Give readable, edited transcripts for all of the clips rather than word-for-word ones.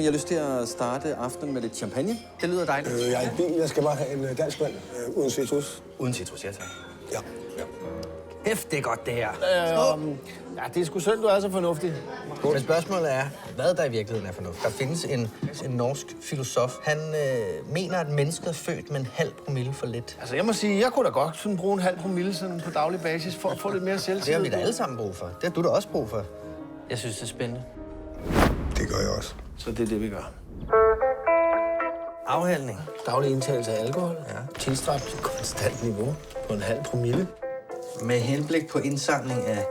har lyst til at starte aftenen med lidt champagne. Det lyder dejligt. Jeg er i bil. Jeg skal bare have en dansk vand uden citrus. Uden citrus, ja tak. Ja. Hæft, det er godt, det her. Ja, det er sgu synd, du er så fornuftig. Men spørgsmålet er, hvad der i virkeligheden er fornuft. Der findes en norsk filosof. Han mener, at mennesket er født med en halv promille for lidt. Altså, jeg må sige, jeg kunne da godt sådan bruge en halv promille sådan på daglig basis for at få lidt mere selvtillid. Det har vi da alle sammen brug for. Det har du da også brug for. Jeg synes, det er spændende. Det gør jeg også. Så det er det, vi gør. Afhandling. Daglig indtagelse af alkohol. Ja. Tilstræbt konstant niveau på en halv promille. Med henblik på indsamling af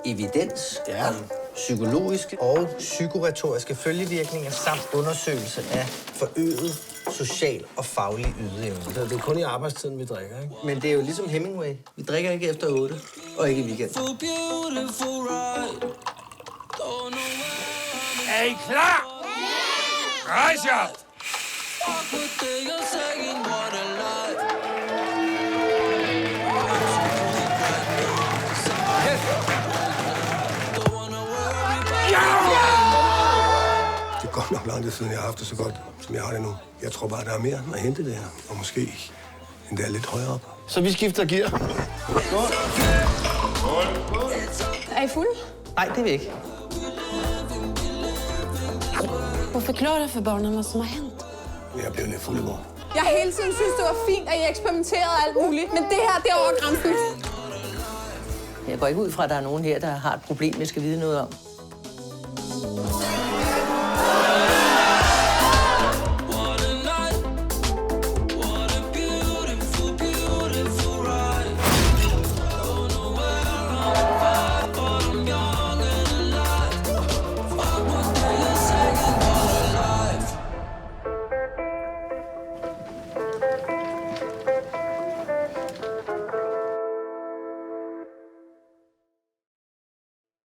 evidens Ja. om psykologiske og psykoretoriske følgevirkninger samt undersøgelse af forøget social og faglig ydeevne. Så det er kun i arbejdstiden, vi drikker, ikke? Men det er jo ligesom Hemingway. Vi drikker ikke efter 8 og ikke i weekenden. Er I klar? Ja! Rejs jer! Det er godt nok lang tid siden, jeg har haft det så godt, som jeg har det nu. Jeg tror bare, der er mere at hente det her. Og måske endda lidt højere op. Så vi skifter gear. Er I fulde? Nej, det er vi ikke. Och förklara för barnen vad som har hänt. Jeg er blevet lidt fuld i går. Jeg har hele tiden synes, det var fint, at I eksperimenterede alt muligt. Men det her, det er over grænsen. Jeg går ikke ud fra, at der er nogen her, der har et problem, jeg skal vide noget om.